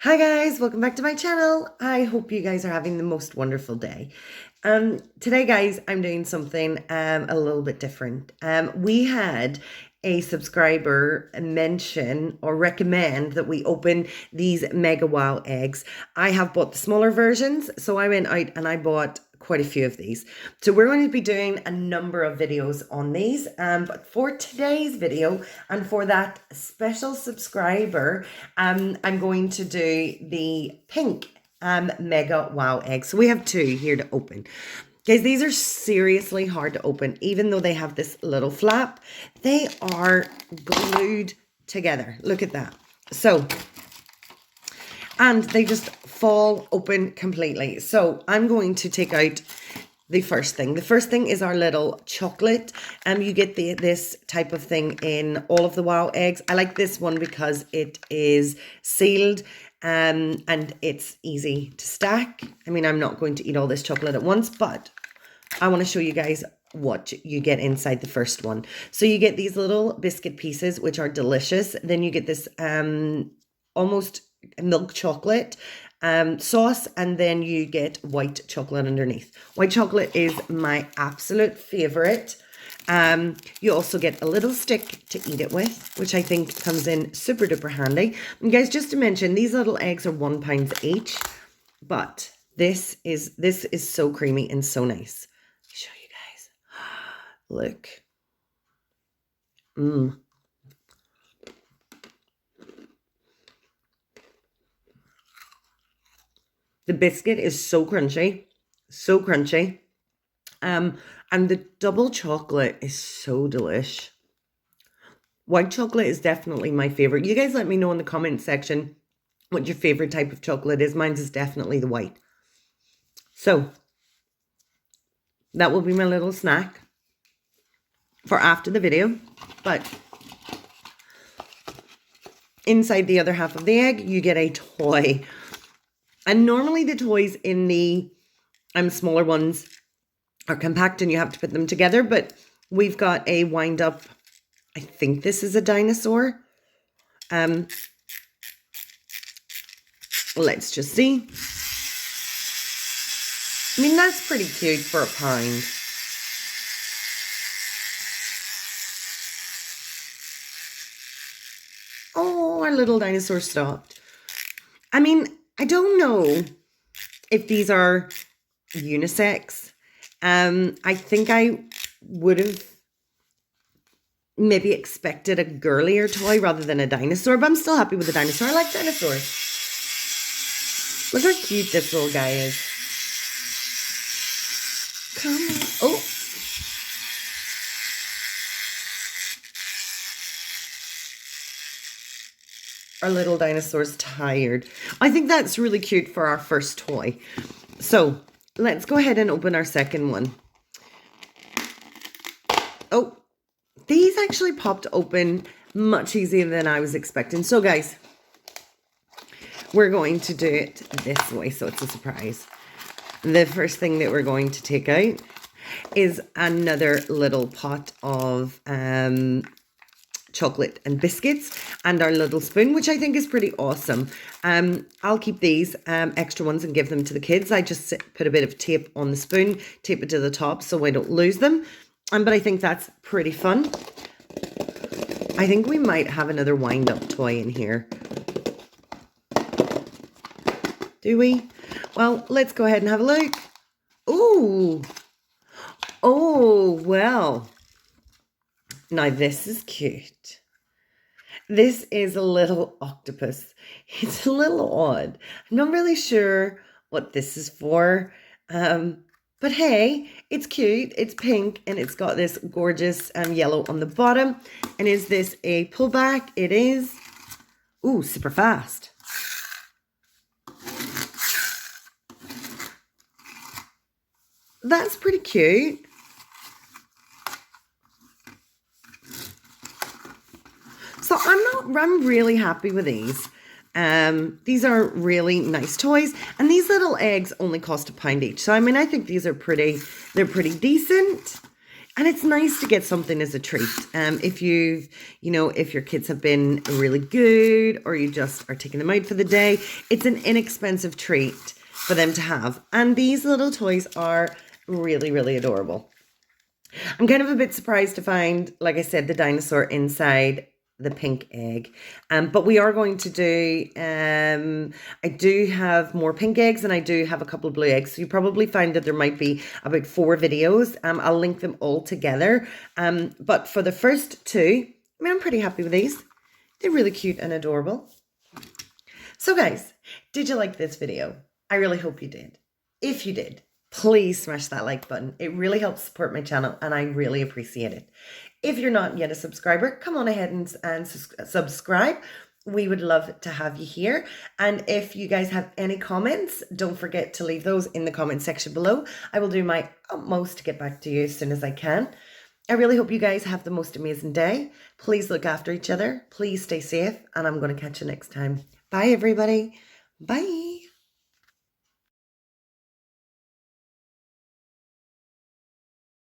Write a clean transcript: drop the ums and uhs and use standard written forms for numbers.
Hi guys, welcome back to my channel. I hope you guys are having the most wonderful day. Today guys, I'm doing something a little bit different. We had a subscriber mention or recommend that we open these Mega Wow eggs. I have bought the smaller versions, so I went out and I bought quite a few of these. So we're going to be doing a number of videos on these, but for today's video and for that special subscriber, I'm going to do the pink Mega Wow eggs. So we have two here to open. Guys, these are seriously hard to open. Even though they have this little flap, they are glued together. Look at that. So, and they just fall open completely. So I'm going to take out the first thing. The first thing is our little chocolate. You get this type of thing in all of the Wow eggs. I like this one because it is sealed and it's easy to stack. I mean, I'm not going to eat all this chocolate at once, but I want to show you guys what you get inside the first one. So you get these little biscuit pieces, which are delicious. Then you get this almost milk chocolate sauce, and then you get white chocolate underneath. White chocolate is my absolute favorite. You also get a little stick to eat it with, which I think comes in super duper handy. And guys, just to mention, these little eggs are £1 each, but this is so creamy and so nice. Let me show you guys. Look. The biscuit is so crunchy, so crunchy. And the double chocolate is so delish. White chocolate is definitely my favorite. You guys let me know in the comment section what your favorite type of chocolate is. Mine is definitely the white. So that will be my little snack for after the video. But inside the other half of the egg, you get a toy. And normally the toys in the smaller ones are compact and you have to put them together, but we've got a wind up, I think this is a dinosaur. Let's just see. I mean, that's pretty cute for £1. Oh, our little dinosaur stopped. I mean, I don't know if these are unisex. I think I would have maybe expected a girlier toy rather than a dinosaur, but I'm still happy with the dinosaur. I like dinosaurs. Look how cute this little guy is. Come on. Oh. Our little dinosaur's tired. I think that's really cute for our first toy. So let's go ahead and open our second one. Oh, these actually popped open much easier than I was expecting. So guys, we're going to do it this way, so it's a surprise. The first thing that we're going to take out is another little pot of chocolate and biscuits and our little spoon, which I think is pretty awesome. I'll keep these extra ones and give them to the kids. I just put a bit of tape on the spoon, tape it to the top so I don't lose them. But I think that's pretty fun. I think we might have another wind-up toy in here. Do we? Well, let's go ahead and have a look. Ooh. Oh, well. Now, this is cute. This is a little octopus. It's a little odd. I'm not really sure what this is for. But hey, it's cute. It's pink and it's got this gorgeous yellow on the bottom. And is this a pullback? It is. Ooh, super fast. That's pretty cute. So I'm really happy with these. These are really nice toys, and these little eggs only cost £1 each. So I mean, I think these are they're pretty decent. And it's nice to get something as a treat. If if your kids have been really good or you just are taking them out for the day, it's an inexpensive treat for them to have. And these little toys are really, really adorable. I'm kind of a bit surprised to find, like I said, the dinosaur inside the pink egg. But we are going to do, I do have more pink eggs and I do have a couple of blue eggs. So you probably find that there might be about 4 videos. I'll link them all together. But for the first 2, I mean, I'm pretty happy with these. They're really cute and adorable. So guys, did you like this video? I really hope you did. If you did, please smash that like button. It really helps support my channel and I really appreciate it. If you're not yet a subscriber, come on ahead and subscribe. We would love to have you here. And if you guys have any comments, don't forget to leave those in the comment section below. I will do my utmost to get back to you as soon as I can. I really hope you guys have the most amazing day. Please look after each other. Please stay safe. And I'm going to catch you next time. Bye, everybody. Bye.